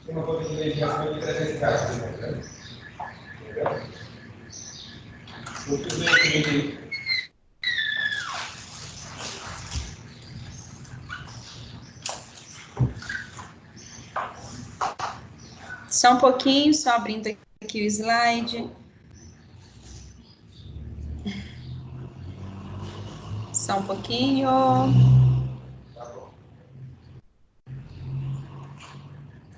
Uma conta de mediação de 300 reais, né? Só um pouquinho, só abrindo aqui o slide. Só um pouquinho.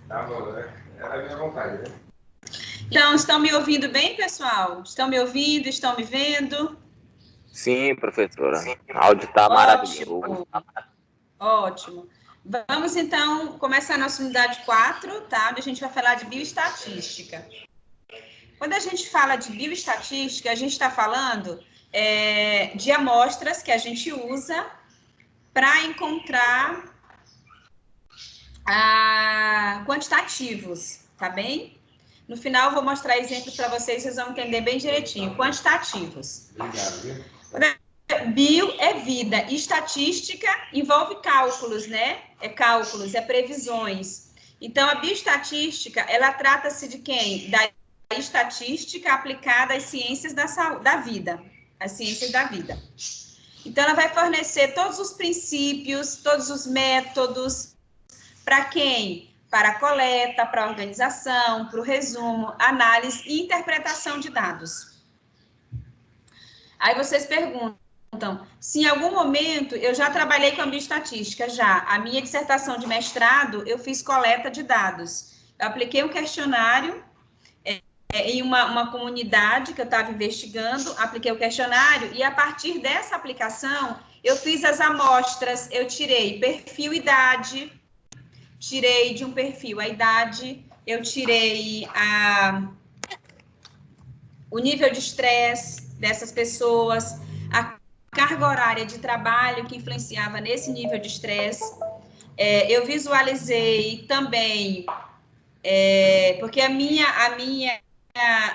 Tá bom, né? Era a minha vontade, né? Então, estão me ouvindo bem, pessoal? Estão me ouvindo? Estão me vendo? Sim, professora. O áudio está maravilhoso. Ótimo. Vamos, então, começar a nossa unidade 4, tá? Onde a gente vai falar de bioestatística. Quando a gente fala de bioestatística, a gente está falando de amostras que a gente usa para encontrar quantitativos, tá bem? No final, eu vou mostrar exemplos para vocês, vocês vão entender bem direitinho. Quantitativos. Obrigado. Bio é vida, estatística envolve cálculos, né? É cálculos, é previsões. Então, a bioestatística, ela trata-se de quem? Da estatística aplicada às ciências da vida, as ciências da vida. Então, ela vai fornecer todos os princípios, todos os métodos, para quem? Para a coleta, para a organização, para o resumo, análise e interpretação de dados. Aí vocês perguntam, se em algum momento eu já trabalhei com a bioestatística, já. A minha dissertação de mestrado, eu fiz coleta de dados. Eu apliquei um questionário em uma comunidade que eu estava investigando, apliquei o questionário e a partir dessa aplicação, eu fiz as amostras, eu tirei perfil e idade, tirei de um perfil a idade, eu tirei o nível de estresse dessas pessoas, a carga horária de trabalho que influenciava nesse nível de estresse. Eu visualizei também, porque a minha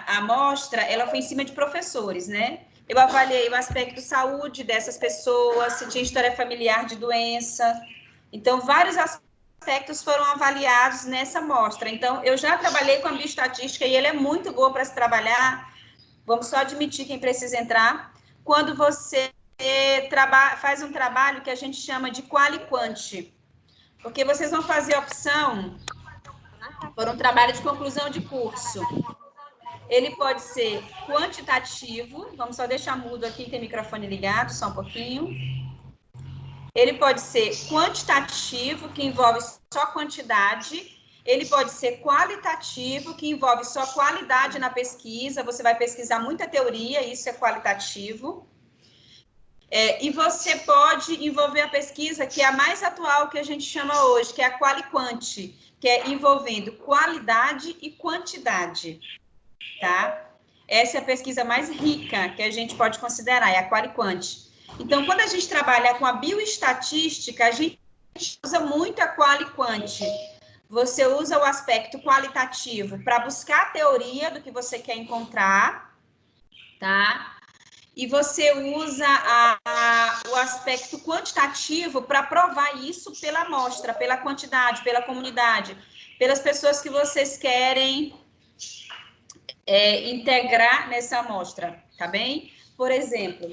amostra, ela foi em cima de professores, né? Eu avaliei o aspecto saúde dessas pessoas, se tinha história familiar de doença. Então, vários aspectos foram avaliados nessa amostra. Então, eu já trabalhei com a bioestatística e ela é muito boa para se trabalhar. Vamos só admitir quem precisa entrar. Quando você faz um trabalho que a gente chama de quali-quanti, porque vocês vão fazer a opção por um trabalho de conclusão de curso. Ele pode ser quantitativo, vamos só deixar mudo aqui, tem microfone ligado, só um pouquinho. Ele pode ser quantitativo, que envolve só quantidade. Ele pode ser qualitativo, que envolve só qualidade na pesquisa. Você vai pesquisar muita teoria, isso é qualitativo. E você pode envolver a pesquisa, que é a mais atual que a gente chama hoje, que é a quali-quanti, que é envolvendo qualidade e quantidade, tá? Essa é a pesquisa mais rica que a gente pode considerar, é a quali-quanti. Então, quando a gente trabalha com a bioestatística, a gente usa muito a quali-quanti. Você usa o aspecto qualitativo para buscar a teoria do que você quer encontrar, tá? E você usa o aspecto quantitativo para provar isso pela amostra, pela quantidade, pela comunidade, pelas pessoas que vocês querem integrar nessa amostra, tá bem? Por exemplo,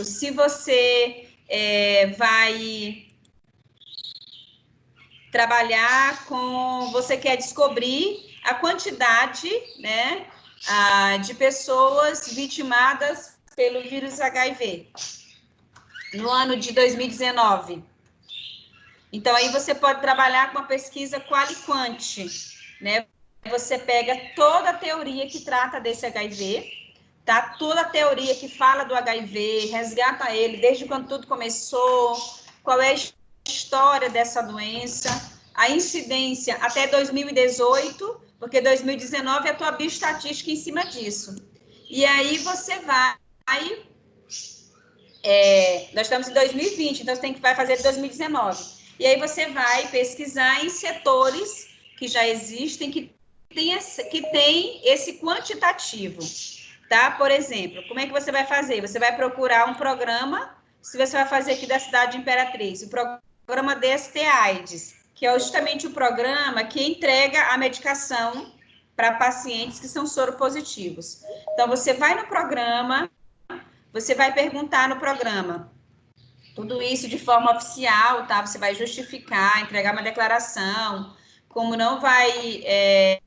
se você vai trabalhar você quer descobrir a quantidade, né, de pessoas vitimadas pelo vírus HIV no ano de 2019. Então, aí você pode trabalhar com a pesquisa quali-quanti, né? Você pega toda a teoria que trata desse HIV, tá? Toda a teoria que fala do HIV, resgata ele desde quando tudo começou, qual é a história dessa doença, a incidência até 2018, porque 2019 é a tua bioestatística em cima disso. E aí você vai... nós estamos em 2020, então você vai fazer 2019. E aí você vai pesquisar em setores que já existem, que tem esse quantitativo, tá? Por exemplo, como é que você vai fazer? Você vai procurar um programa, se você vai fazer aqui da cidade de Imperatriz, o programa DST-AIDS, que é justamente o programa que entrega a medicação para pacientes que são soropositivos. Então, você vai no programa, você vai perguntar no programa, tudo isso de forma oficial, tá? Você vai justificar, entregar uma declaração, como não vai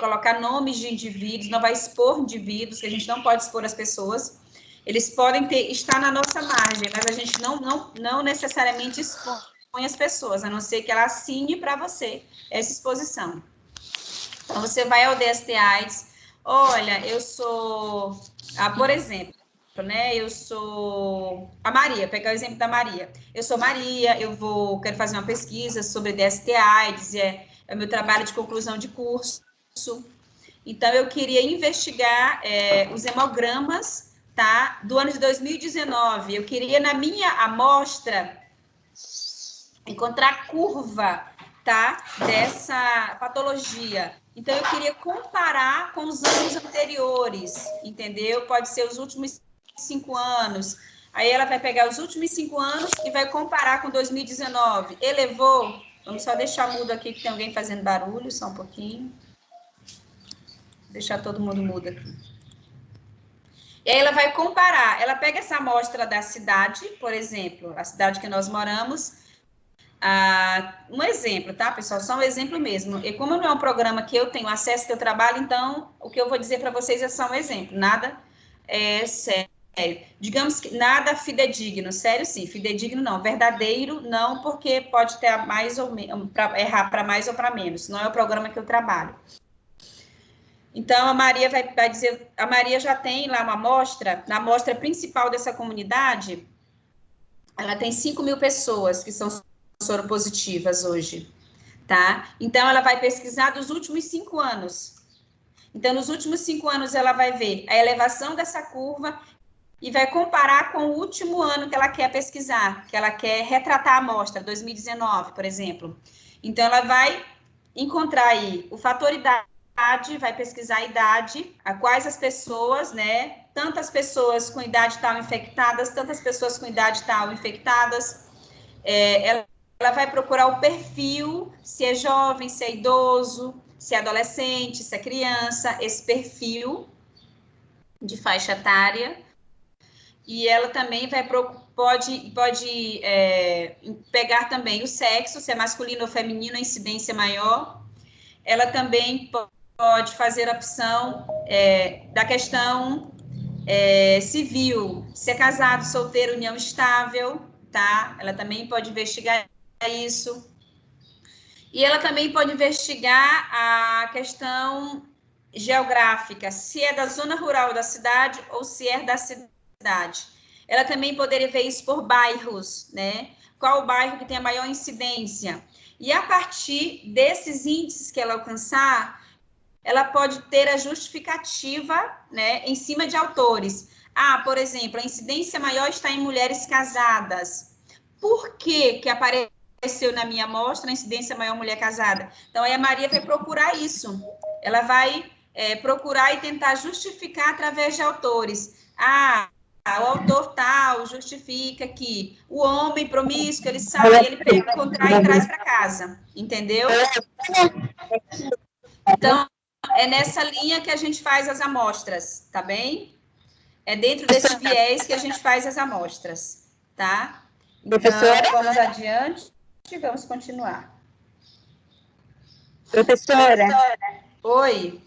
colocar nomes de indivíduos, não vai expor indivíduos, que a gente não pode expor as pessoas. Eles podem estar na nossa margem, mas a gente não necessariamente expõe as pessoas, a não ser que ela assine para você essa exposição. Então, você vai ao DST-AIDS, olha, eu sou, por exemplo, né, eu sou a Maria, pegar o exemplo da Maria. Eu sou Maria, quero fazer uma pesquisa sobre DST-AIDS, é o meu trabalho de conclusão de curso. Então, eu queria investigar os hemogramas, tá, do ano de 2019. Eu queria, na minha amostra, encontrar a curva, tá, dessa patologia. Então, eu queria comparar com os anos anteriores, entendeu? Pode ser os últimos 5 anos. Aí, ela vai pegar os últimos 5 anos e vai comparar com 2019. Elevou? Vamos só deixar mudo aqui, que tem alguém fazendo barulho, só um pouquinho. Deixar todo mundo mudo aqui. E aí, ela vai comparar. Ela pega essa amostra da cidade, por exemplo, a cidade que nós moramos. Um exemplo, tá, pessoal? Só um exemplo mesmo. E como não é um programa que eu tenho acesso, que eu trabalho, então, o que eu vou dizer para vocês é só um exemplo. Nada sério. Digamos que nada fidedigno. Sério, sim. Fidedigno, não. Verdadeiro, não, porque pode ter mais ou menos, errar para mais ou para menos. Não é o programa que eu trabalho. Então, a Maria vai dizer... A Maria já tem lá uma amostra, na amostra principal dessa comunidade, ela tem 5.000 pessoas que são soropositivas hoje, tá? Então, ela vai pesquisar dos últimos 5 anos. Então, nos últimos 5 anos, ela vai ver a elevação dessa curva e vai comparar com o último ano que ela quer pesquisar, que ela quer retratar a amostra, 2019, por exemplo. Então, ela vai encontrar aí o fator idade, vai pesquisar a idade, a quais as pessoas, né? Tantas pessoas com idade tal infectadas, tantas pessoas com idade tal infectadas. Ela vai procurar o perfil, se é jovem, se é idoso, se é adolescente, se é criança, esse perfil de faixa etária. E ela também pode pegar também o sexo, se é masculino ou feminino, a incidência maior. Ela também pode fazer a opção da questão civil, se é casado, solteiro, união estável, tá? Ela também pode investigar isso. E ela também pode investigar a questão geográfica, se é da zona rural da cidade ou se é da cidade. Ela também poderia ver isso por bairros, né? Qual o bairro que tem a maior incidência? E a partir desses índices que ela alcançar, ela pode ter a justificativa, né, em cima de autores. Por exemplo, a incidência maior está em mulheres casadas. Por que apareceu na minha amostra a incidência maior mulher casada? Então, aí a Maria vai procurar isso. Ela vai procurar e tentar justificar através de autores. O autor tal justifica que o homem promíscuo, ele sai, ele pega, contrai e traz para casa. Entendeu? Então, é nessa linha que a gente faz as amostras, tá bem? É dentro desse viés que a gente faz as amostras, tá? Então, vamos adiante e vamos continuar. Professora. Oi.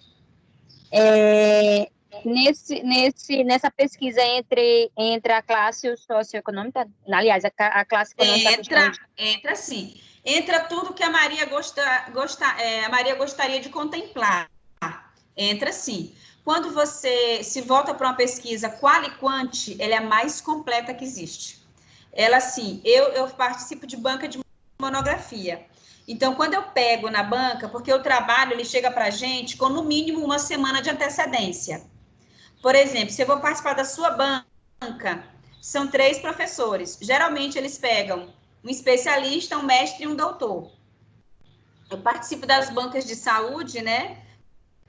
Nessa pesquisa entre a classe socioeconômica, aliás, a classe econômica... Entra sim. Entra tudo que a Maria a Maria gostaria de contemplar. Entra sim. Quando você se volta para uma pesquisa quali quanti, ela é a mais completa que existe. Ela, sim, eu participo de banca de monografia. Então, quando eu pego na banca, porque o trabalho, ele chega para a gente com, no mínimo, uma semana de antecedência. Por exemplo, se eu vou participar da sua banca, são 3 professores. Geralmente, eles pegam um especialista, um mestre e um doutor. Eu participo das bancas de saúde, né?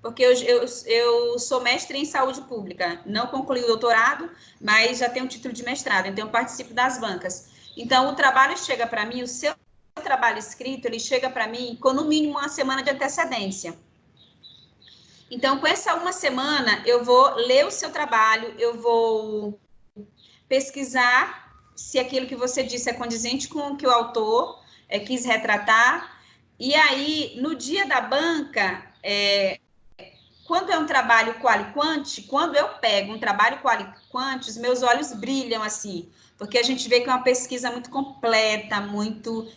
porque eu sou mestre em saúde pública, não concluí o doutorado, mas já tenho um título de mestrado, então eu participo das bancas. Então, o trabalho chega para mim, o seu trabalho escrito, ele chega para mim com no mínimo uma semana de antecedência. Então, com essa uma semana, eu vou ler o seu trabalho, eu vou pesquisar se aquilo que você disse é condizente com o que o autor quis retratar. E aí, no dia da banca, quando é um trabalho quali-quant, quando eu pego um trabalho quali-quant, os meus olhos brilham assim, porque a gente vê que é uma pesquisa muito completa, muito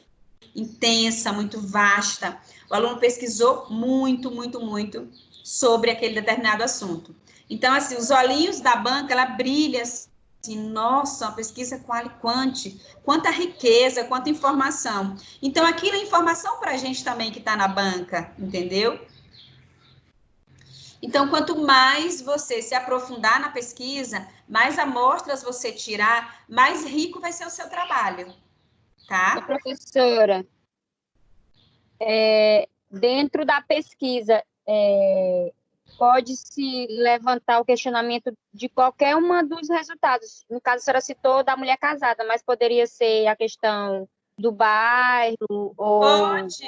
intensa, muito vasta. O aluno pesquisou muito, muito, muito sobre aquele determinado assunto. Então, assim, os olhinhos da banca, ela brilha assim, nossa, uma pesquisa quali-quant, quanta riqueza, quanta informação. Então, aquilo é informação para a gente também que está na banca, entendeu? Então, quanto mais você se aprofundar na pesquisa, mais amostras você tirar, mais rico vai ser o seu trabalho, tá? Professora, dentro da pesquisa, pode-se levantar o questionamento de qualquer uma dos resultados. No caso, a senhora citou da mulher casada, mas poderia ser a questão do bairro ou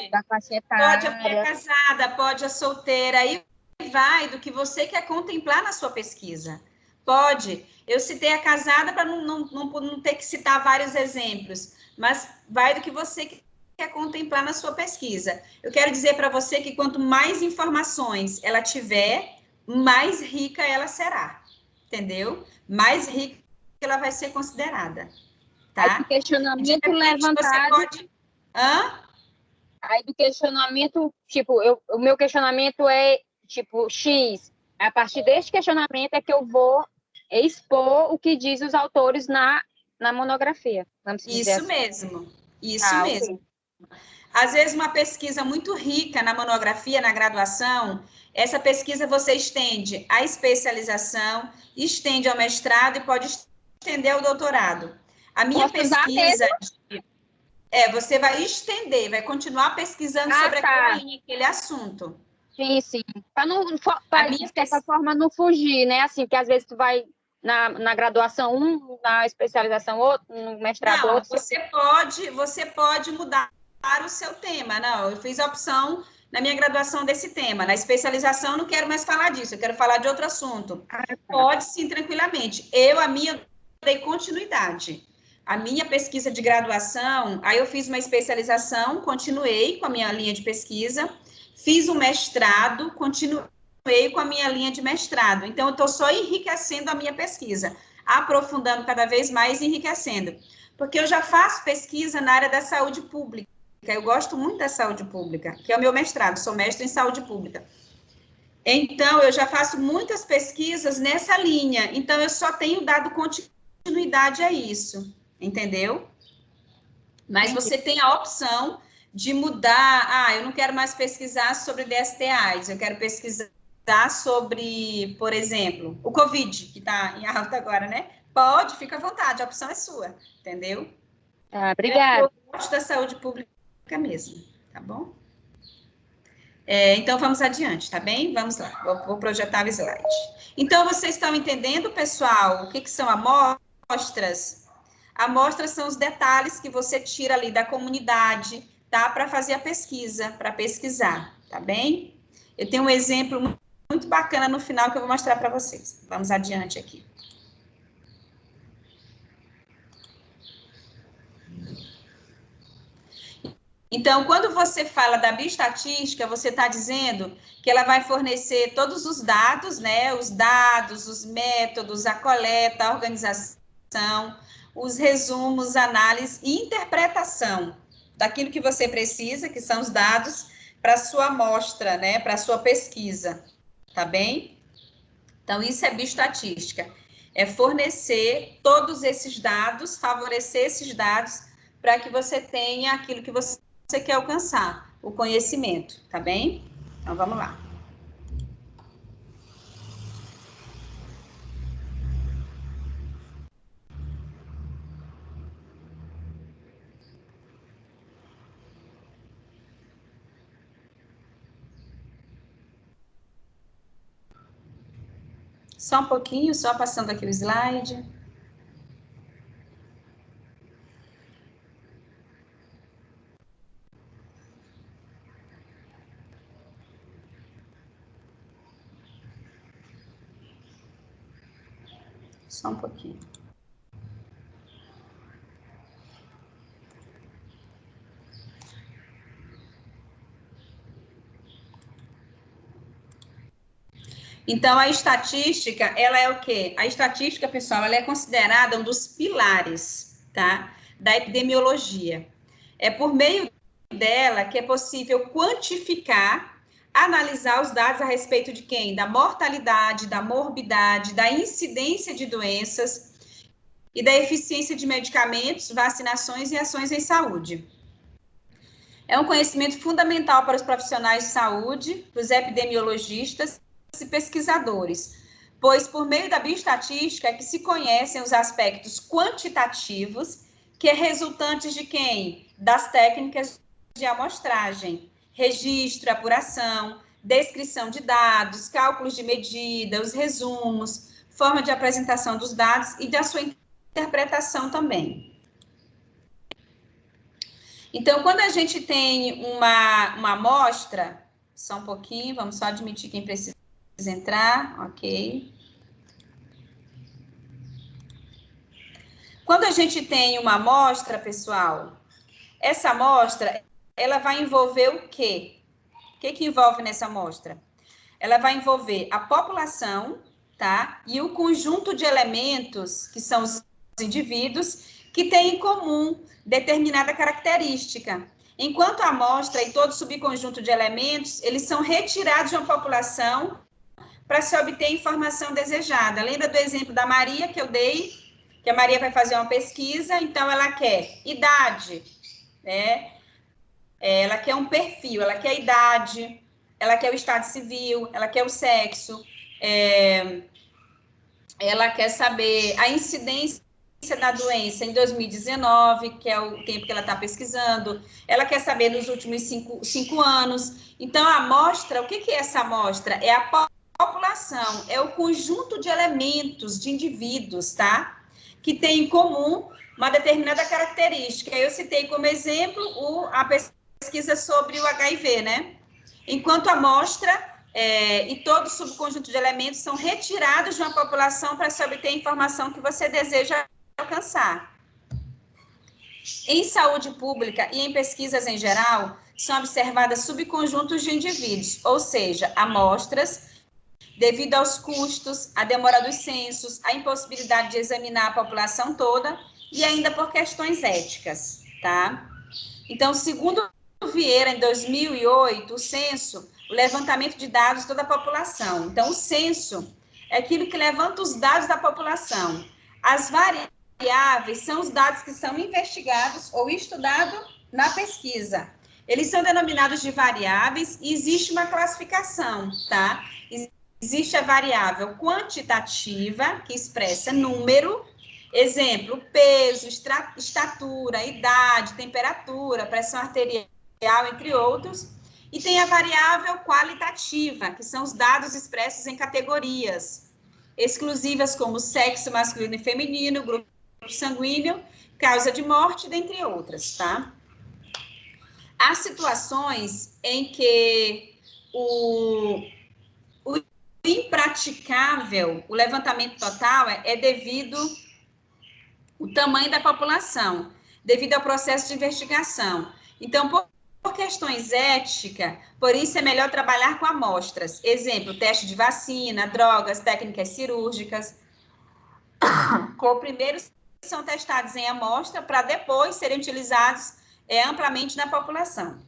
da faixa Pode a mulher etária. casada, pode a solteira, aí vai do que você quer contemplar na sua pesquisa. Pode. Eu citei a casada para não ter que citar vários exemplos, mas vai do que você quer contemplar na sua pesquisa. Eu quero dizer para você que quanto mais informações ela tiver, mais rica ela será. Entendeu? Mais rica ela vai ser considerada. Aí Tá? do questionamento De repente, levantado. você pode. Hã? Aí do questionamento, tipo, o meu questionamento é, tipo, X. A partir deste questionamento é que eu vou expor o que diz os autores na monografia. Vamos dizer Isso assim. mesmo. Isso mesmo. Ok. Às vezes, uma pesquisa muito rica na monografia, na graduação, essa pesquisa você estende à especialização, estende ao mestrado e pode estender ao doutorado. A minha Posso usar pesquisa mesmo? você vai estender, vai continuar pesquisando sobre aquela Tá. linha, aquele assunto. Sim, sim. Para não, A de minha certa forma, não fugir, né? Assim, porque às vezes tu vai na graduação na especialização outro, no mestrado Não, outro. você pode mudar o seu tema. Não, eu fiz a opção na minha graduação desse tema. Na especialização, não quero mais falar disso, eu quero falar de outro assunto. Tá. Pode sim, tranquilamente. A minha, dei continuidade. A minha pesquisa de graduação, aí eu fiz uma especialização, continuei com a minha linha de pesquisa, fiz um mestrado, continuei com a minha linha de mestrado. Então, eu estou só enriquecendo a minha pesquisa, aprofundando cada vez mais e enriquecendo. Porque eu já faço pesquisa na área da saúde pública. Eu gosto muito da saúde pública, que é o meu mestrado, sou mestre em saúde pública. Então, eu já faço muitas pesquisas nessa linha. Então, eu só tenho dado continuidade a isso, entendeu? Mas Entendi. você tem a opção de mudar. Ah, eu não quero mais pesquisar sobre DST-AIDS, eu quero pesquisar sobre, por exemplo, o Covid, que está em alta agora, né? Pode, fica à vontade, a opção é sua, entendeu? Tá, obrigada. Eu gosto da saúde pública mesmo, tá bom? Então, vamos adiante, tá bem? Vamos lá, vou projetar o slide. Então, vocês estão entendendo, pessoal, o que são amostras? Amostras são os detalhes que você tira ali da comunidade, tá? Para fazer a pesquisa, para pesquisar, tá bem? Eu tenho um exemplo muito bacana no final que eu vou mostrar para vocês. Vamos adiante aqui. Então, quando você fala da bioestatística, você está dizendo que ela vai fornecer todos os dados, né? Os dados, os métodos, a coleta, a organização, os resumos, análise e interpretação daquilo que você precisa, que são os dados, para a sua amostra, né? Para a sua pesquisa, tá bem? Então, isso é bioestatística. É fornecer todos esses dados, favorecer esses dados, para que você tenha aquilo que você quer alcançar, o conhecimento, tá bem? Então, vamos lá. Só um pouquinho, só passando aqui o slide. Só um pouquinho. Então, a estatística, ela é o quê? A estatística, pessoal, ela é considerada um dos pilares, tá? Da epidemiologia. É por meio dela que é possível quantificar, analisar os dados a respeito de quem? Da mortalidade, da morbidade, da incidência de doenças e da eficiência de medicamentos, vacinações e ações em saúde. É um conhecimento fundamental para os profissionais de saúde, para os epidemiologistas e pesquisadores, pois por meio da bioestatística é que se conhecem os aspectos quantitativos, que é resultantes de quem? Das técnicas de amostragem, registro, apuração, descrição de dados, cálculos de medida, os resumos, forma de apresentação dos dados e da sua interpretação também. Então, quando a gente tem uma amostra, só um pouquinho, vamos só admitir quem precisa entrar, ok. Quando a gente tem uma amostra, pessoal, essa amostra, ela vai envolver o quê? O que envolve nessa amostra? Ela vai envolver a população, tá? E o conjunto de elementos, que são os indivíduos, que têm em comum determinada característica. Enquanto a amostra e todo subconjunto de elementos, eles são retirados de uma população para se obter a informação desejada. Lembra do exemplo da Maria que eu dei? Que a Maria vai fazer uma pesquisa, então ela quer idade, né? Ela quer um perfil, ela quer idade, ela quer o estado civil, ela quer o sexo, ela quer saber a incidência da doença em 2019, que é o tempo que ela está pesquisando, ela quer saber nos últimos cinco anos. Então, a amostra, o que é essa amostra? É a população, é o conjunto de elementos, de indivíduos, tá? Que tem em comum uma determinada característica. Eu citei como exemplo a pesquisa sobre o HIV, né? Enquanto a amostra e todo subconjunto de elementos são retirados de uma população para se obter a informação que você deseja alcançar. Em saúde pública e em pesquisas em geral, são observadas subconjuntos de indivíduos, ou seja, amostras, devido aos custos, a demora dos censos, a impossibilidade de examinar a população toda e ainda por questões éticas, tá? Então, segundo Vieira, em 2008, o censo, o levantamento de dados de toda a população. Então, o censo é aquilo que levanta os dados da população. As variáveis são os dados que são investigados ou estudados na pesquisa. Eles são denominados de variáveis e existe uma classificação, tá? Existe a variável quantitativa, que expressa número, exemplo, peso, estatura, idade, temperatura, pressão arterial, entre outros. E tem a variável qualitativa, que são os dados expressos em categorias exclusivas como sexo masculino e feminino, grupo sanguíneo, causa de morte, dentre outras, tá? Há situações em que o impraticável, o levantamento total é devido ao tamanho da população, devido ao processo de investigação. Então, por questões éticas, por isso é melhor trabalhar com amostras. Exemplo, teste de vacina, drogas, técnicas cirúrgicas. Primeiro são testados em amostra para depois serem utilizados amplamente na população.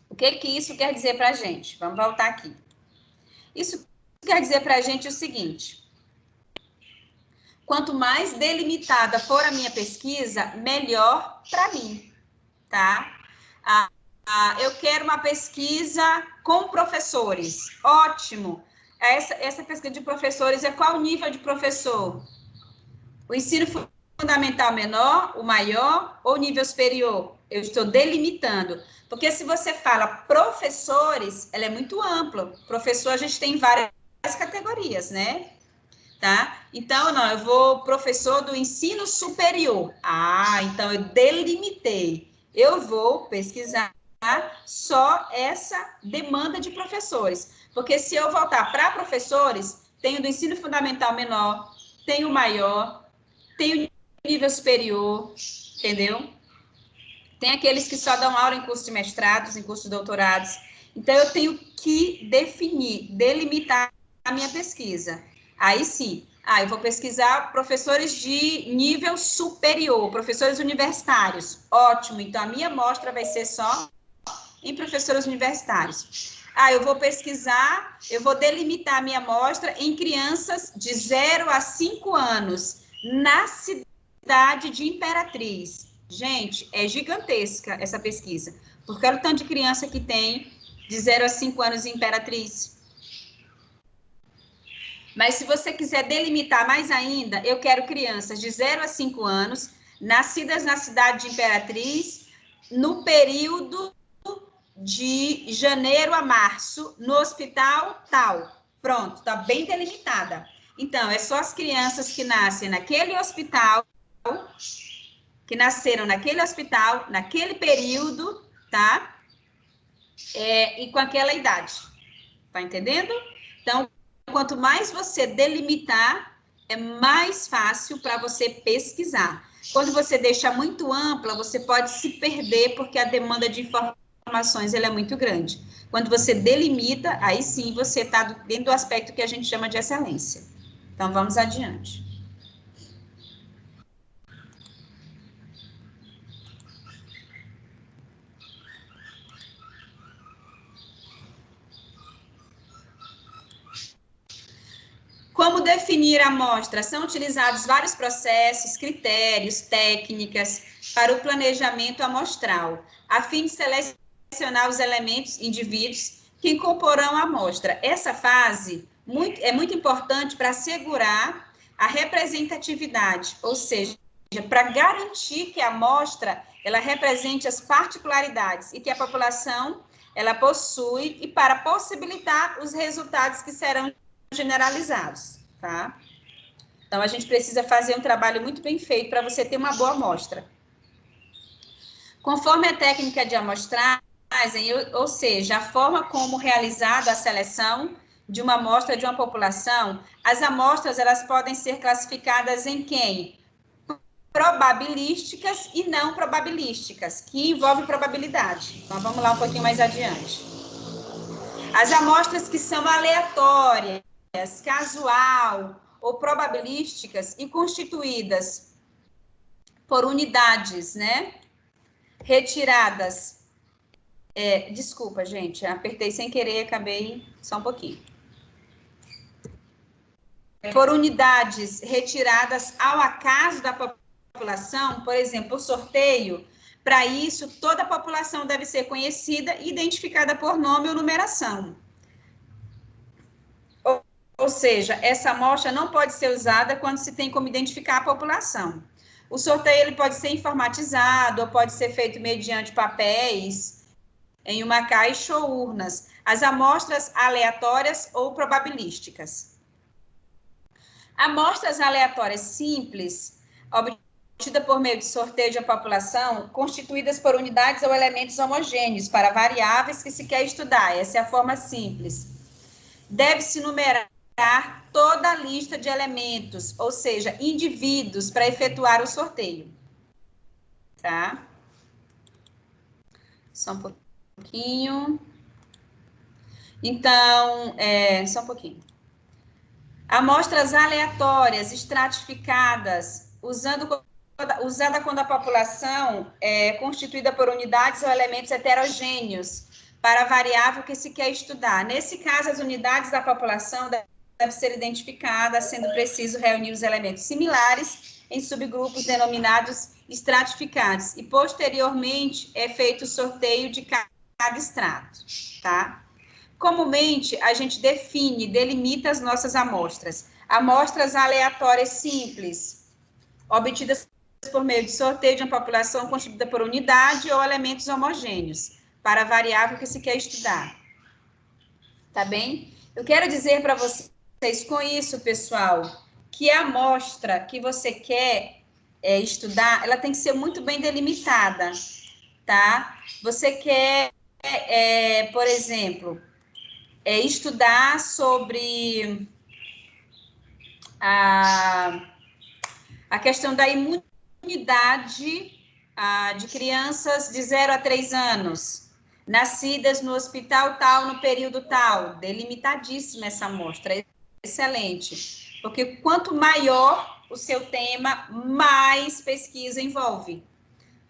O que isso quer dizer para a gente? Vamos voltar aqui. Isso quer dizer para a gente o seguinte: quanto mais delimitada for a minha pesquisa, melhor para mim, tá? Eu quero uma pesquisa com professores. Ótimo. Essa pesquisa de professores é qual nível de professor? O ensino fundamental menor, o maior ou nível superior? Eu estou delimitando. Porque se você fala professores, ela é muito ampla. Professor, a gente tem várias categorias, né? tá? Então, não, eu vou professor do ensino superior. Ah, então eu delimitei. Eu vou pesquisar só essa demanda de professores. Porque se eu voltar para professores, tenho do ensino fundamental menor, tenho maior, tenho nível superior, entendeu? Tem aqueles que só dão aula em curso de mestrados, em curso de doutorados. Então, eu tenho que definir, delimitar a minha pesquisa. Aí sim, eu vou pesquisar professores de nível superior, professores universitários. Ótimo, então a minha amostra vai ser só em professores universitários. Eu vou pesquisar, eu vou delimitar a minha amostra em crianças de 0 a 5 anos, na cidade de Imperatriz. Gente, é gigantesca essa pesquisa, porque olha o tanto de criança que tem de 0 a 5 anos em Imperatriz. Mas se você quiser delimitar mais ainda, eu quero crianças de 0 a 5 anos, nascidas na cidade de Imperatriz, no período de janeiro a março, no hospital tal. Pronto, tá bem delimitada. Então, é só as crianças que nascem naquele hospital, que nasceram naquele hospital, naquele período, tá? E com aquela idade. Tá entendendo? Então, quanto mais você delimitar, é mais fácil para você pesquisar. Quando você deixa muito ampla, você pode se perder, porque a demanda de informações ela é muito grande. Quando você delimita, aí sim você está dentro do aspecto que a gente chama de excelência. Então, vamos adiante. Como definir a amostra? São utilizados vários processos, critérios, técnicas para o planejamento amostral, a fim de selecionar os elementos, indivíduos que comporão a amostra. Essa fase é muito importante para assegurar a representatividade, ou seja, para garantir que a amostra ela represente as particularidades e que a população ela possui e para possibilitar os resultados que serão generalizados, tá? Então, a gente precisa fazer um trabalho muito bem feito para você ter uma boa amostra. Conforme a técnica de amostragem, ou seja, a forma como realizada a seleção de uma amostra de uma população, as amostras, elas podem ser classificadas em quem? Probabilísticas e não probabilísticas, que envolve probabilidade. Então, vamos lá um pouquinho mais adiante. As amostras que são aleatórias, casual ou probabilísticas e constituídas por unidades, né? Retiradas. Desculpa, gente, apertei sem querer, acabei só um pouquinho. Por unidades retiradas ao acaso da população, por exemplo, o sorteio. Para isso, toda a população deve ser conhecida e identificada por nome ou numeração. Ou seja, essa amostra não pode ser usada quando se tem como identificar a população. O sorteio ele pode ser informatizado ou pode ser feito mediante papéis em uma caixa ou urnas. As amostras aleatórias ou probabilísticas. Amostras aleatórias simples, obtidas por meio de sorteio de população, constituídas por unidades ou elementos homogêneos para variáveis que se quer estudar. Essa é a forma simples. Deve-se numerar toda a lista de elementos, ou seja, indivíduos, para efetuar o sorteio. Tá? Só um pouquinho. Então, só um pouquinho. Amostras aleatórias, estratificadas, usada quando a população é constituída por unidades ou elementos heterogêneos, para a variável que se quer estudar. Nesse caso, as unidades da população devem ser identificadas, sendo preciso reunir os elementos similares em subgrupos denominados estratificados, e posteriormente é feito o sorteio de cada extrato, tá? Comumente, a gente delimita as nossas amostras. Amostras aleatórias simples, obtidas por meio de sorteio de uma população constituída por unidade ou elementos homogêneos, para a variável que se quer estudar. Tá bem? Eu quero dizer para vocês com isso, pessoal, que a amostra que você quer estudar, ela tem que ser muito bem delimitada, tá? Você quer, por exemplo, estudar sobre a questão da imunidade de crianças de 0 a 3 anos, nascidas no hospital tal, no período tal. Delimitadíssima essa amostra, excelente. Porque quanto maior o seu tema, mais pesquisa envolve,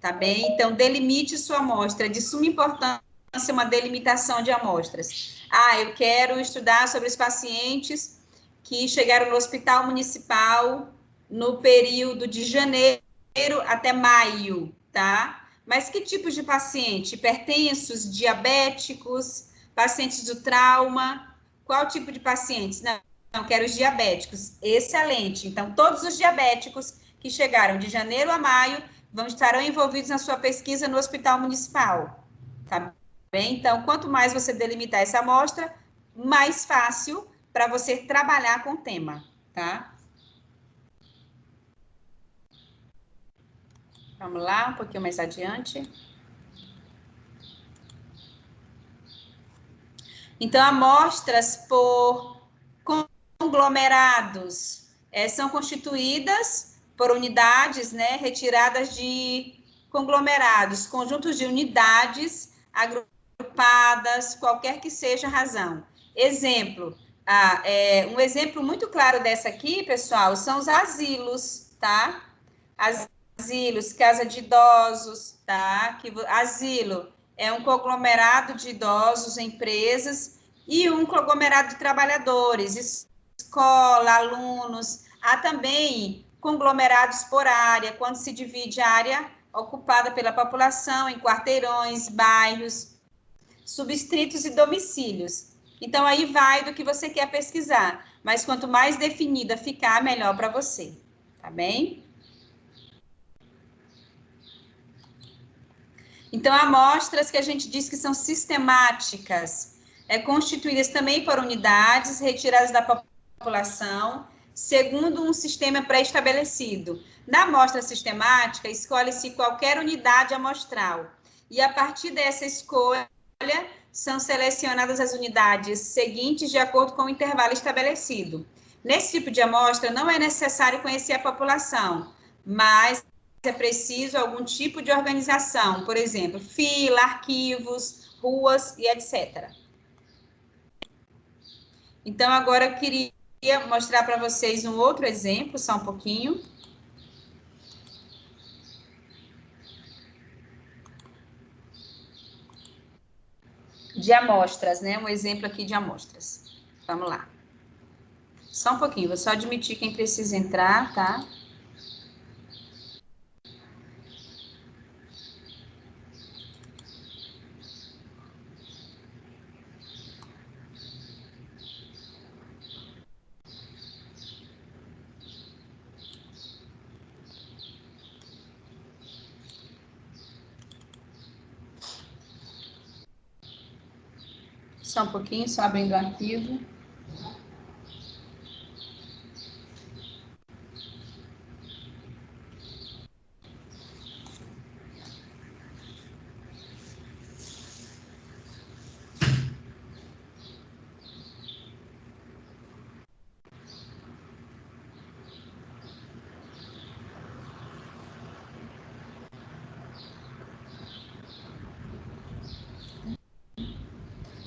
tá bem? Então, delimite sua amostra, de suma importância uma delimitação de amostras. Eu quero estudar sobre os pacientes que chegaram no hospital municipal no período de janeiro até maio, tá? Mas que tipos de paciente? Hipertensos, diabéticos, pacientes do trauma? Qual tipo de pacientes? Não, quero os diabéticos. Excelente. Então, todos os diabéticos que chegaram de janeiro a maio estarão envolvidos na sua pesquisa no hospital municipal, tá bem? Então, quanto mais você delimitar essa amostra, mais fácil para você trabalhar com o tema, tá? Vamos lá, um pouquinho mais adiante. Então, amostras por conglomerados são constituídas por unidades, né, retiradas de conglomerados, conjuntos de unidades agrupadas, qualquer que seja a razão. Exemplo, um exemplo muito claro dessa aqui, pessoal, são os asilos, tá? Asilos, casa de idosos, tá? Asilo é um conglomerado de idosos, empresas, e um conglomerado de trabalhadores, escola, alunos. Há também conglomerados por área, quando se divide a área ocupada pela população em quarteirões, bairros, subdistritos e domicílios. Então, aí vai do que você quer pesquisar, mas quanto mais definida ficar, melhor para você, tá bem? Então, amostras que a gente diz que são sistemáticas, constituídas também por unidades retiradas da população, segundo um sistema pré-estabelecido. Na amostra sistemática, escolhe-se qualquer unidade amostral, e a partir dessa escolha, são selecionadas as unidades seguintes de acordo com o intervalo estabelecido. Nesse tipo de amostra, não é necessário conhecer a população, mas é preciso algum tipo de organização, por exemplo, fila, arquivos, ruas e etc. Então, agora eu queria mostrar para vocês um outro exemplo, só um pouquinho. De amostras, né? Um exemplo aqui de amostras. Vamos lá. Só um pouquinho, vou só admitir quem precisa entrar, tá? Só um pouquinho, só abrindo o arquivo.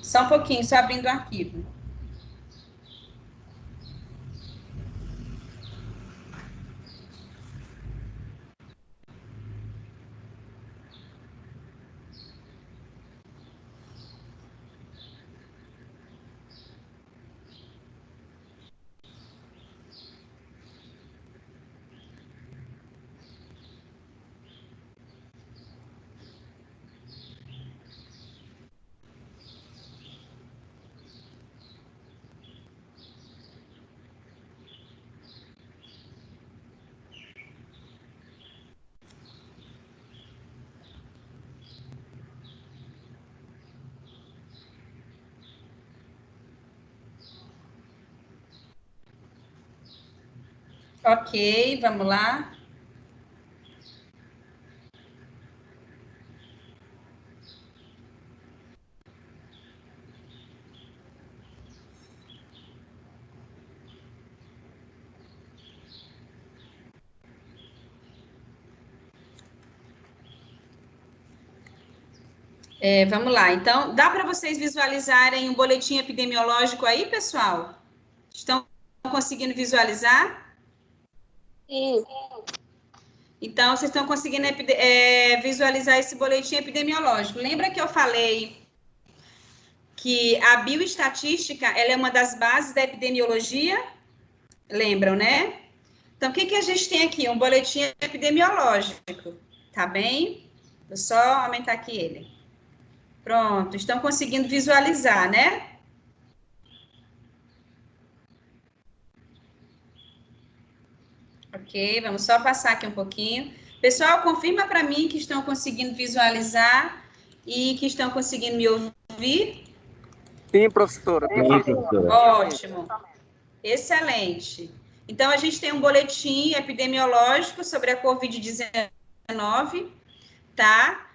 Só um pouquinho, só abrindo o arquivo. Ok, vamos lá. Vamos lá. Então, dá para vocês visualizarem um boletim epidemiológico aí, pessoal? Estão conseguindo visualizar? Sim. Então, vocês estão conseguindo visualizar esse boletim epidemiológico. Lembra que eu falei que a bioestatística ela é uma das bases da epidemiologia? Lembram, né? Então, o que a gente tem aqui? Um boletim epidemiológico, tá bem? Vou só aumentar aqui ele. Pronto, estão conseguindo visualizar, né? Ok, vamos só passar aqui um pouquinho. Pessoal, confirma para mim que estão conseguindo visualizar e que estão conseguindo me ouvir. Sim, professora. Sim, professora. Ótimo, excelente. Então, a gente tem um boletim epidemiológico sobre a Covid-19, tá?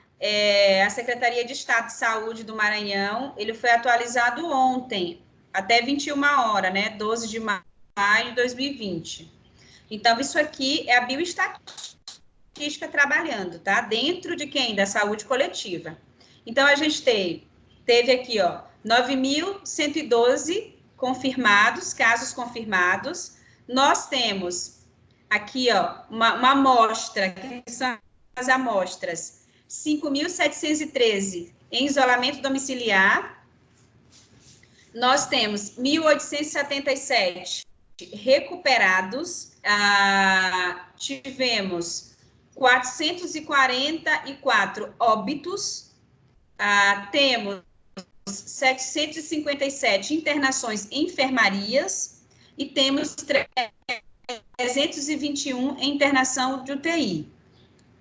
A Secretaria de Estado de Saúde do Maranhão, ele foi atualizado ontem, até 21 horas, né? 12 de maio de 2020. Então, isso aqui é a bioestatística trabalhando, tá? Dentro de quem? Da saúde coletiva. Então, a gente teve aqui, ó, 9.112 confirmados, casos confirmados. Nós temos aqui, ó, uma amostra, que são as amostras, 5.713 em isolamento domiciliar. Nós temos 1.877 recuperados, tivemos 444 óbitos, temos 757 internações em enfermarias e temos 321 em internação de UTI,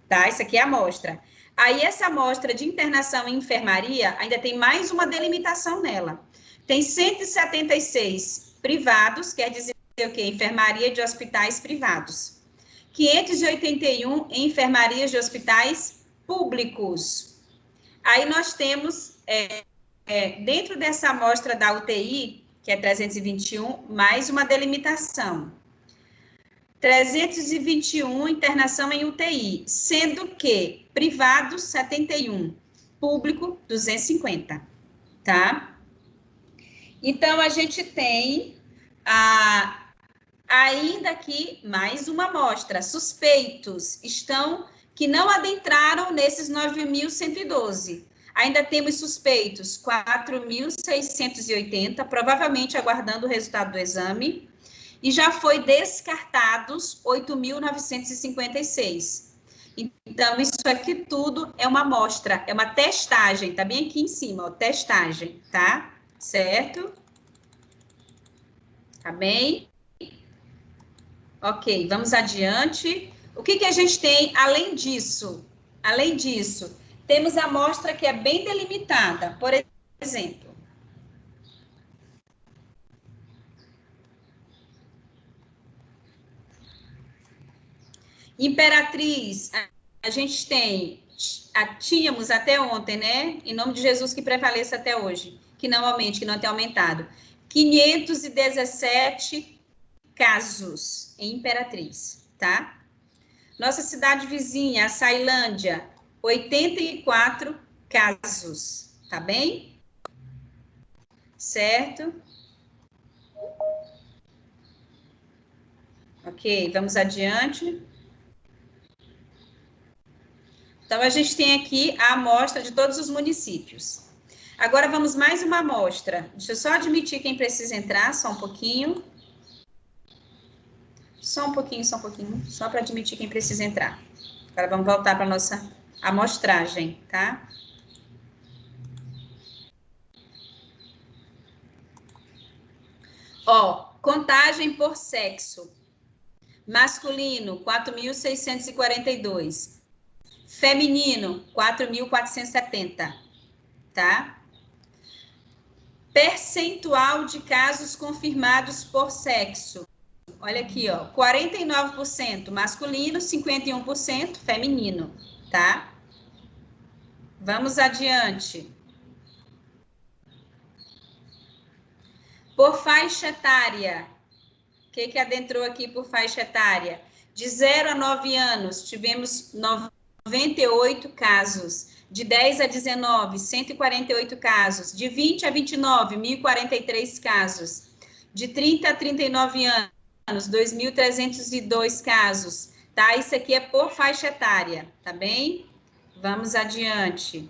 tá? Isso aqui é a amostra. Aí, essa amostra de internação em enfermaria, ainda tem mais uma delimitação nela. Tem 176 privados, quer dizer o quê? Enfermaria de hospitais privados. 581 em enfermarias de hospitais públicos. Aí nós temos, dentro dessa amostra da UTI, que é 321, mais uma delimitação. 321 internação em UTI, sendo que privados 71, público 250, tá? Então, a gente tem ainda aqui mais uma amostra. Suspeitos que não adentraram nesses 9.112. Ainda temos suspeitos 4.680, provavelmente aguardando o resultado do exame. E já foi descartados 8.956. Então, isso aqui tudo é uma amostra, é uma testagem, tá bem aqui em cima, ó, testagem, tá? Certo? Tá bem? Ok, vamos adiante. O que a gente tem além disso? Além disso, temos a amostra que é bem delimitada. Por exemplo, Imperatriz, a gente tínhamos até ontem, né? Em nome de Jesus, que prevaleça até hoje, que não aumente, que não tenha aumentado. 517 casos em Imperatriz, tá? Nossa cidade vizinha, a Sailândia, 84 casos, tá bem? Certo? Ok, vamos adiante. Então, a gente tem aqui a amostra de todos os municípios. Agora, vamos mais uma amostra. Deixa eu só admitir quem precisa entrar, só um pouquinho. Só um pouquinho, só para admitir quem precisa entrar. Agora, vamos voltar para a nossa amostragem, tá? Ó, contagem por sexo. Masculino, 4.642. Feminino, 4.470, tá? Percentual de casos confirmados por sexo, Olha aqui, ó, 49% masculino, 51% feminino, tá? Vamos adiante. Por faixa etária, o que adentrou aqui por faixa etária? De 0 a 9 anos, tivemos 98 casos. De 10 a 19, 148 casos. De 20 a 29, 1.043 casos. De 30 a 39 anos, 2.302 casos. Tá? Isso aqui é por faixa etária, tá bem? Vamos adiante.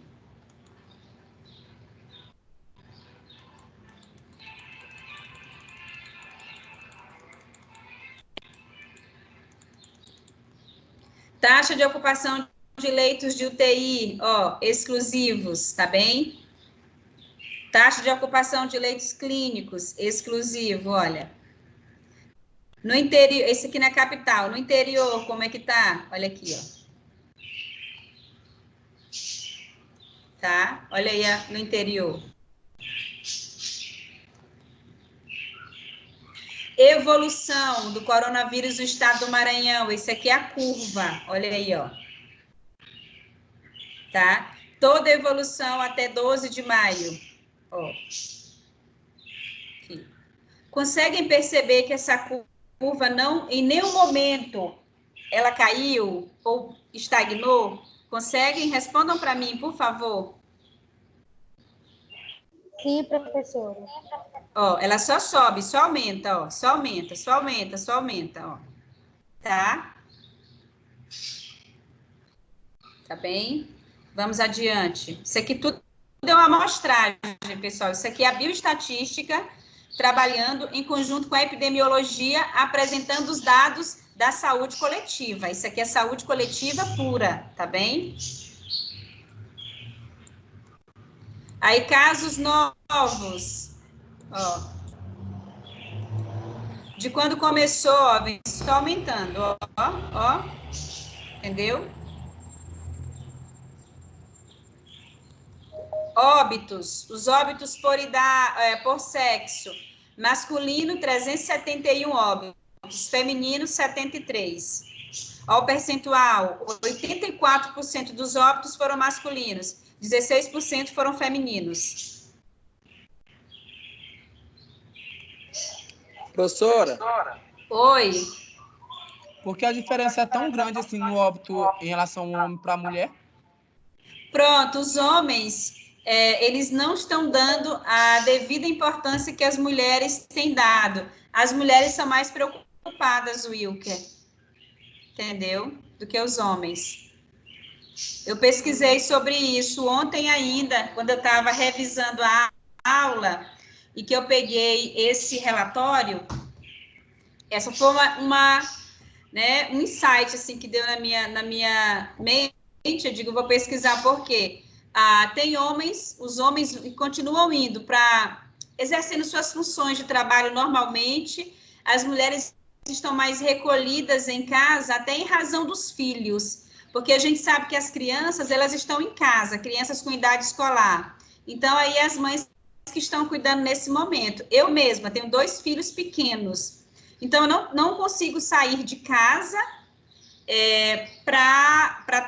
Taxa de ocupação de leitos de UTI, ó, exclusivos, tá bem? Taxa de ocupação de leitos clínicos, exclusivo, olha. No interior, esse aqui na capital, no interior, como é que tá? Olha aqui, ó. Tá? Olha aí no interior. Evolução do coronavírus no estado do Maranhão, esse aqui é a curva, olha aí, ó. Tá? Toda evolução até 12 de maio, ó. Aqui. Conseguem perceber que essa curva não, em nenhum momento, ela caiu ou estagnou? Conseguem? Respondam para mim, por favor. Sim, professora. Ó, ela só sobe, só aumenta, ó. Só aumenta, só aumenta, só aumenta, ó. Tá? Tá bem? Vamos adiante. Isso aqui tudo é uma amostragem, pessoal. Isso aqui é a bioestatística trabalhando em conjunto com a epidemiologia, apresentando os dados da saúde coletiva. Isso aqui é saúde coletiva pura, tá bem? Aí, casos novos, ó. De quando começou, ó, vem só aumentando, ó. Entendeu? Óbitos, os óbitos por sexo. Masculino, 371 óbitos. Feminino, 73. Ó, o percentual, 84% dos óbitos foram masculinos, 16% foram femininos. Professora, Oi. por que a diferença é tão grande assim no óbito em relação ao homem para a mulher? Pronto, os homens, eles não estão dando a devida importância que as mulheres têm dado. As mulheres são mais preocupadas, Wilker, entendeu? Do que os homens. Eu pesquisei sobre isso ontem ainda, quando eu estava revisando a aula, e que eu peguei esse relatório. Essa foi né, um insight assim, que deu na minha mente. Eu digo, vou pesquisar por quê. Tem homens, os homens continuam indo para exercendo suas funções de trabalho normalmente, as mulheres estão mais recolhidas em casa, até em razão dos filhos, porque a gente sabe que as crianças, elas estão em casa, crianças com idade escolar. Então, aí as mães que estão cuidando nesse momento. Eu mesma tenho 2 filhos pequenos, então eu não consigo sair de casa para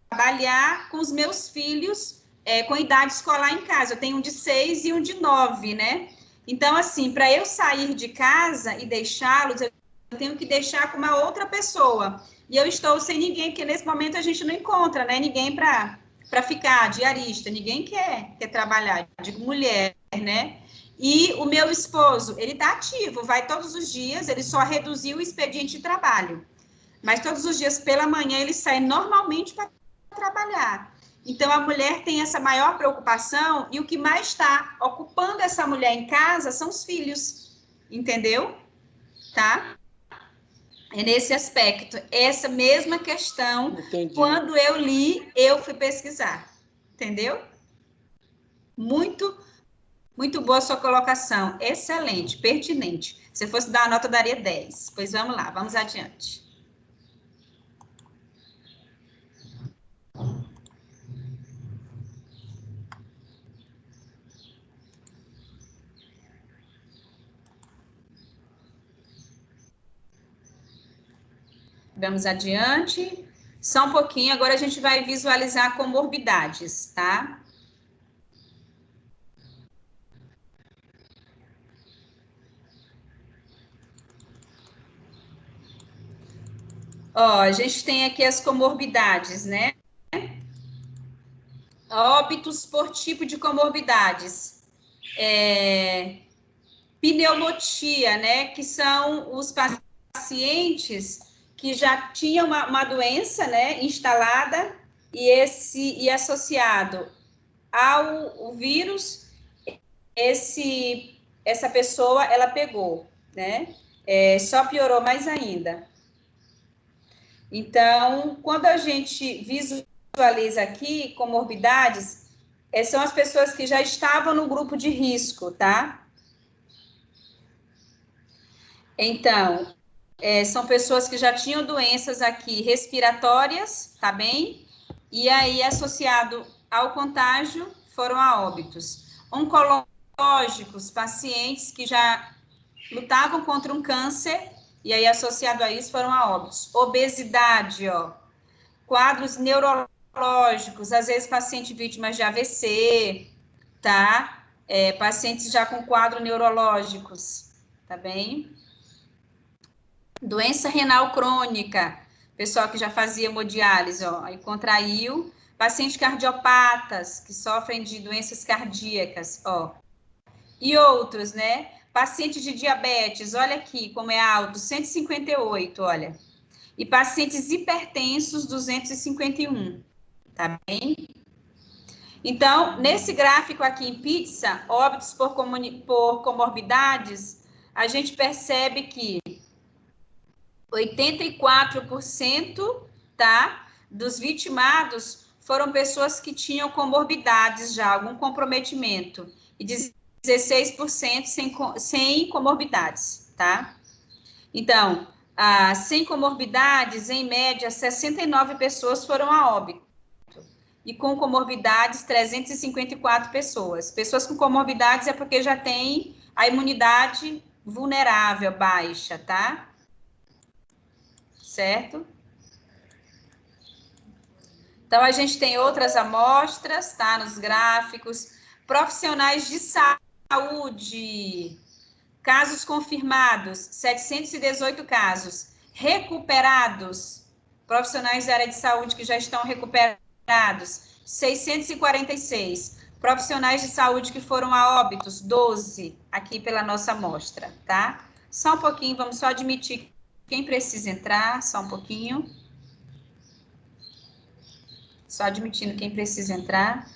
trabalhar com os meus filhos com idade escolar em casa. Eu tenho um de 6 e um de 9, né? Então, assim, para eu sair de casa e deixá-los, eu tenho que deixar com uma outra pessoa. E eu estou sem ninguém, porque nesse momento a gente não encontra, né? Ninguém para ficar diarista, ninguém quer trabalhar, digo mulher, né? E o meu esposo, ele está ativo, vai todos os dias, ele só reduziu o expediente de trabalho. Mas todos os dias pela manhã ele sai normalmente para trabalhar. Então a mulher tem essa maior preocupação e o que mais está ocupando essa mulher em casa são os filhos, entendeu? Tá? É nesse aspecto. Essa mesma questão, Entendi. quando eu li, eu fui pesquisar, entendeu? Muito boa sua colocação, excelente, pertinente. Se fosse dar a nota, eu daria 10. Pois vamos lá, vamos adiante. Vamos adiante. Só um pouquinho, agora a gente vai visualizar comorbidades, tá? Ó, a gente tem aqui as comorbidades, né? Óbitos por tipo de comorbidades. Pneumonia, né? Que são os pacientes que já tinham uma doença, né? Instalada e associado ao vírus, essa pessoa, ela pegou, né? Só piorou mais ainda. Então, quando a gente visualiza aqui comorbidades, são as pessoas que já estavam no grupo de risco, tá? Então, são pessoas que já tinham doenças aqui respiratórias, tá bem? E aí, associado ao contágio, foram a óbitos. Oncológicos, pacientes que já lutavam contra um câncer, e aí, associado a isso, foram a óbitos. Obesidade, ó. Quadros neurológicos, às vezes paciente vítimas de AVC, tá? Pacientes já com quadros neurológicos, tá bem? Doença renal crônica, pessoal que já fazia hemodiálise, ó, aí contraiu. Pacientes cardiopatas, que sofrem de doenças cardíacas, ó. E outros, né? Pacientes de diabetes, olha aqui como é alto, 158, olha. E pacientes hipertensos, 251, tá bem? Então, nesse gráfico aqui em pizza, óbitos por comorbidades, a gente percebe que 84%, tá, dos vitimados foram pessoas que tinham comorbidades já, algum comprometimento, e 16% sem comorbidades, tá? Então, sem comorbidades, em média, 69 pessoas foram a óbito. E com comorbidades, 354 pessoas. Pessoas com comorbidades é porque já tem a imunidade vulnerável, baixa, tá? Certo? Então, a gente tem outras amostras, tá? Nos gráficos. Profissionais de saúde. Casos confirmados, 718 casos. Recuperados, profissionais da área de saúde que já estão recuperados, 646. Profissionais de saúde que foram a óbitos, 12, aqui pela nossa amostra, tá? Só um pouquinho, vamos só admitir quem precisa entrar, só um pouquinho. Só admitindo quem precisa entrar.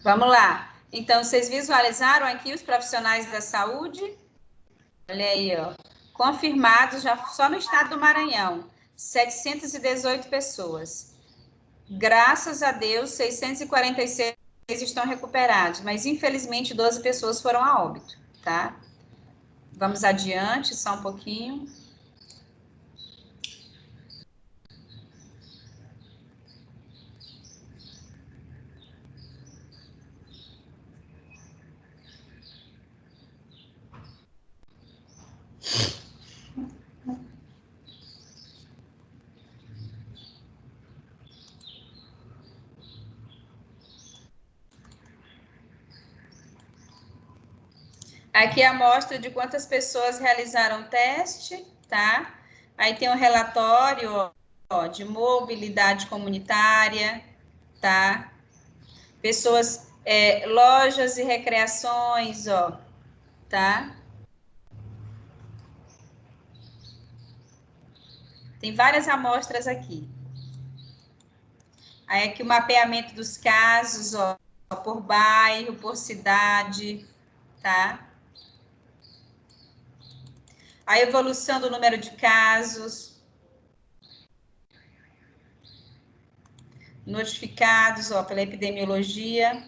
Vamos lá. Então, vocês visualizaram aqui os profissionais da saúde? Olha aí, ó. Confirmados já só no estado do Maranhão, 718 pessoas. Graças a Deus, 646 estão recuperados, mas infelizmente 12 pessoas foram a óbito, tá? Vamos adiante, só um pouquinho. Aqui é a amostra de quantas pessoas realizaram o teste, tá? Aí tem um relatório, ó, de mobilidade comunitária, tá? Pessoas, lojas e recreações, ó, tá? Tem várias amostras aqui. Aí aqui o mapeamento dos casos, ó, por bairro, por cidade, tá? A evolução do número de casos. notificados, ó, pela epidemiologia.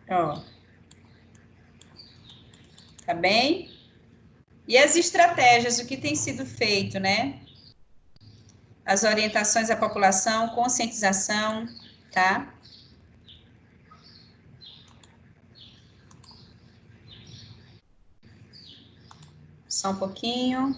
Ó. Tá bem? E as estratégias, o que tem sido feito, né? As orientações à população, conscientização, tá? Só um pouquinho.